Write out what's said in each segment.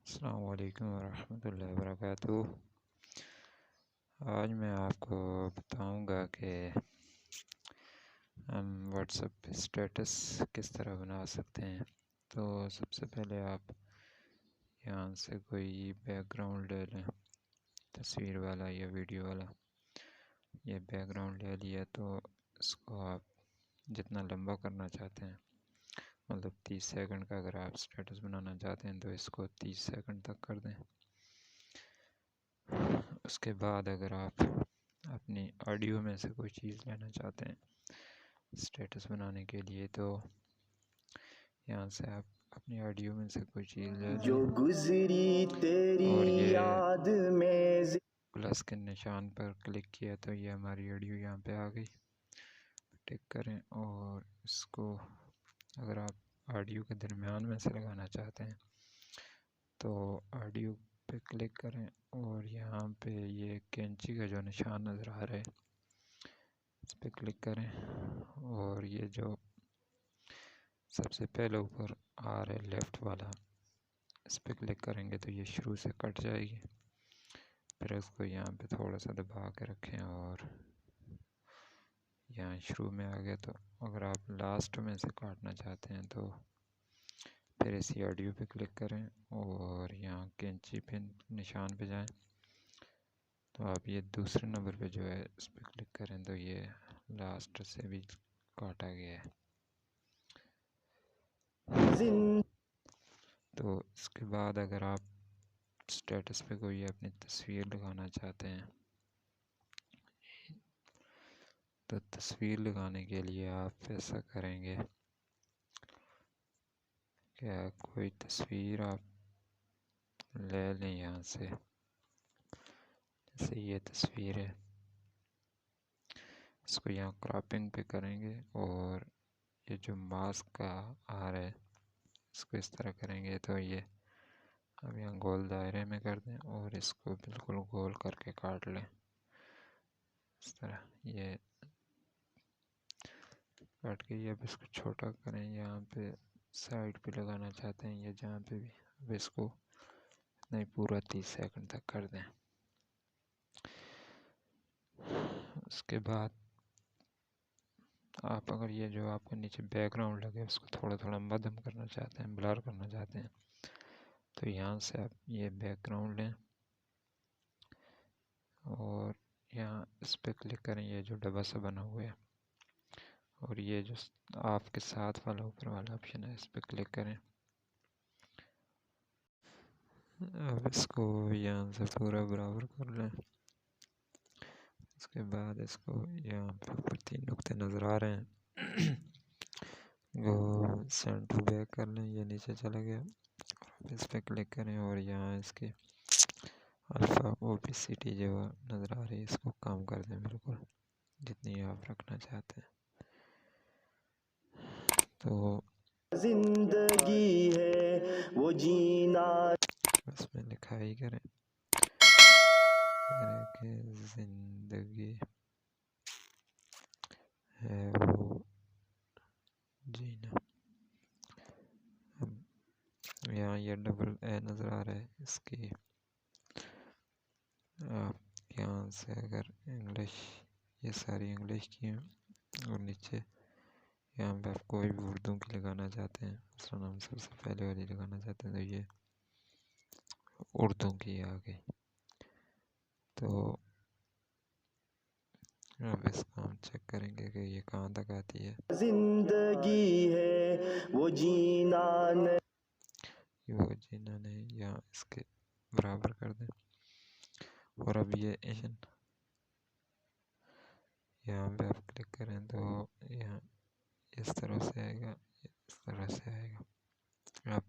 अस्सलाम वालेकुम वरहमतुल्लाहि वबरकातुहू। आज मैं आपको बताऊंगा कि हम व्हाट्सएप पे स्टेटस किस तरह बना सकते हैं। तो सबसे पहले आप यहाँ से कोई बैकग्राउंड ले लें, तस्वीर वाला या वीडियो वाला। ये बैकग्राउंड ले लिया तो इसको आप जितना लंबा करना चाहते हैं, मतलब 30 सेकंड का अगर आप स्टेटस बनाना चाहते हैं तो इसको 30 सेकंड तक कर दें। उसके बाद अगर आप अपनी ऑडियो में से कोई चीज़ लेना चाहते हैं स्टेटस बनाने के लिए, तो यहाँ से आप अपनी ऑडियो में से कोई चीज़ ले लें जो गुजरी तेरी और ये याद में प्लस के निशान पर क्लिक किया तो ये हमारी ऑडियो यहाँ पे आ गई। टिक करें और इसको अगर आप ऑडियो के दरमियान में से लगाना चाहते हैं तो ऑडियो पे क्लिक करें और यहाँ पे ये कैंची का जो निशान नज़र आ रहा है इस पर क्लिक करें और ये जो सबसे पहले ऊपर आ रहा है लेफ़्ट वाला, इस पर क्लिक करेंगे तो ये शुरू से कट जाएगी। फिर उसको यहाँ पे थोड़ा सा दबा के रखें और यहाँ शुरू में आ गया। तो अगर आप लास्ट में से काटना चाहते हैं तो फिर इसी ऑडियो पे क्लिक करें और यहाँ कैंची पे निशान पे जाएं तो आप ये दूसरे नंबर पे जो है इस पर क्लिक करें तो ये लास्ट से भी काटा गया है। तो इसके बाद अगर आप स्टेटस पे कोई अपनी तस्वीर लगाना चाहते हैं तो तस्वीर लगाने के लिए आप ऐसा करेंगे कि कोई तस्वीर आप ले लें यहाँ से। जैसे ये तस्वीर है, इसको यहाँ क्रॉपिंग पे करेंगे और ये जो मास्क का आ रहा है इसको इस तरह करेंगे तो ये अब यहाँ गोल दायरे में कर दें और इसको बिल्कुल गोल करके काट लें। इस तरह ये काट के ये अब इसको छोटा करें। यहाँ पे साइड पे लगाना चाहते हैं या जहाँ पे भी, अब इसको नहीं पूरा 30 सेकंड तक कर दें। उसके बाद आप अगर ये जो आपको नीचे बैकग्राउंड लगे उसको थोड़ा थोड़ा मध्यम करना चाहते हैं, ब्लर करना चाहते हैं, तो यहाँ से आप ये बैकग्राउंड लें और यहाँ इस पर क्लिक करें, ये जो डब्बा सा बना हुआ है और ये जो आपके साथ वाला ऊपर वाला ऑप्शन है इस पर क्लिक करें। अब इसको यहाँ से पूरा बराबर कर लें। उसके बाद इसको यहाँ पे ऊपर 3 नुक्ते नज़र आ रहे हैं वो सेंड टू बैक कर लें, ये नीचे चला गया। और इस पर क्लिक करें और यहाँ इसके अल्फ़ा ओपेसिटी जो नज़र आ रही है इसको कम कर दें बिल्कुल जितनी आप रखना चाहते हैं। तो जिंदगी है वो जीना इसमें लिखाई करें कि जिंदगी है वो जीना। यहाँ ये डबल ए नज़र आ रहा है, इसकी आप यहाँ से अगर इंग्लिश, ये सारी इंग्लिश की हैं और नीचे यहाँ पे आप कोई भी उर्दू की लगाना चाहते हैं, मसलन हम सबसे पहले वाली लगाना चाहते हैं तो ये उर्दू की आ गई। तो अब इसको हम चेक करेंगे कि ये कहाँ तक आती है। जिंदगी है वो जीना वो जीना नहीं, यहाँ इसके बराबर कर दें और अब ये इन यहाँ पे आप क्लिक करें तो यहाँ इस तरह से आएगा, इस तरह से आएगा। आप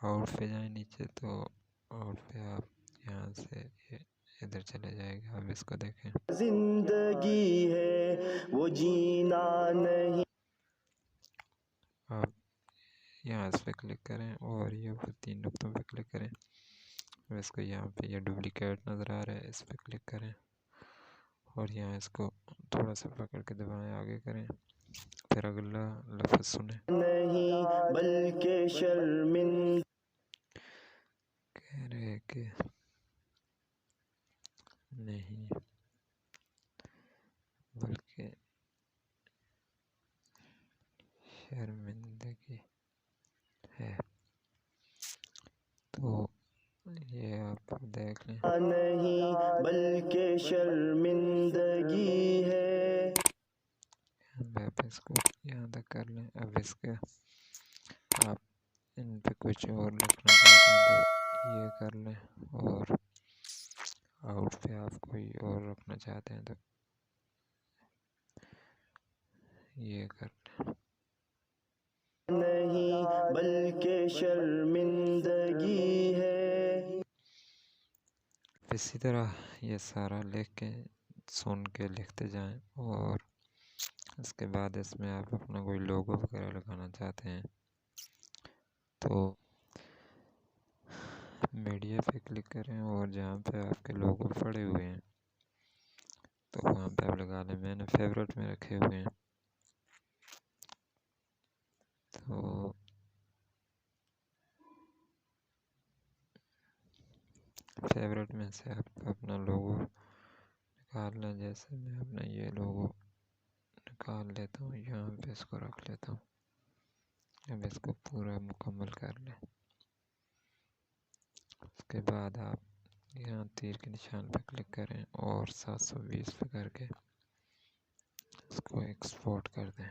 आउट पे जाए नीचे तो आउट पे आप यहाँ से ये इधर चले जाएगा। अब इसको देखें, जिंदगी है वो जीना नहीं। आप यहाँ इस पर क्लिक करें और ये ऊपर 3 नुक्तों पे क्लिक करें। अब इसको यहाँ पे ये डुप्लीकेट नज़र आ रहा है, इस पर क्लिक करें और यहाँ इसको थोड़ा सा पकड़ के दबाएं, आगे करें, फिर अगला लफ्ज़ सुने। नहीं बल्कि शर्मिंदा के नहीं बल्कि शर्मिंदगी है। तो ये आप देख लें, नहीं बल्कि शर्मिंदगी है। आप इसको यहाँ तक कर लें। अब इसके आप इन पे कुछ और लिखना चाहते हैं तो ये कर लें, और आउट पे आप कोई और रखना चाहते हैं तो ये कर लें। नहीं बल्कि शर्मिंदगी है। इसी तरह ये सारा लिख के सुन के लिखते जाएं, और इसके बाद इसमें आप अपना कोई लोगो वगैरह लगाना चाहते हैं तो मीडिया पे क्लिक करें, और जहाँ पे आपके लोगो पड़े हुए हैं तो वहाँ पे आप लगा लें। मैंने फेवरेट में रखे हुए हैं, तो फेवरेट में से आप अपना लोगो निकाल लें। जैसे मैं अपना ये लोगो निकाल लेता हूँ, यहाँ पे इसको रख लेता हूँ। अब इसको पूरा मुकम्मल कर लें। उसके बाद आप यहाँ तीर के निशान पर क्लिक करें और 720 पे करके इसको एक्सपोर्ट कर दें।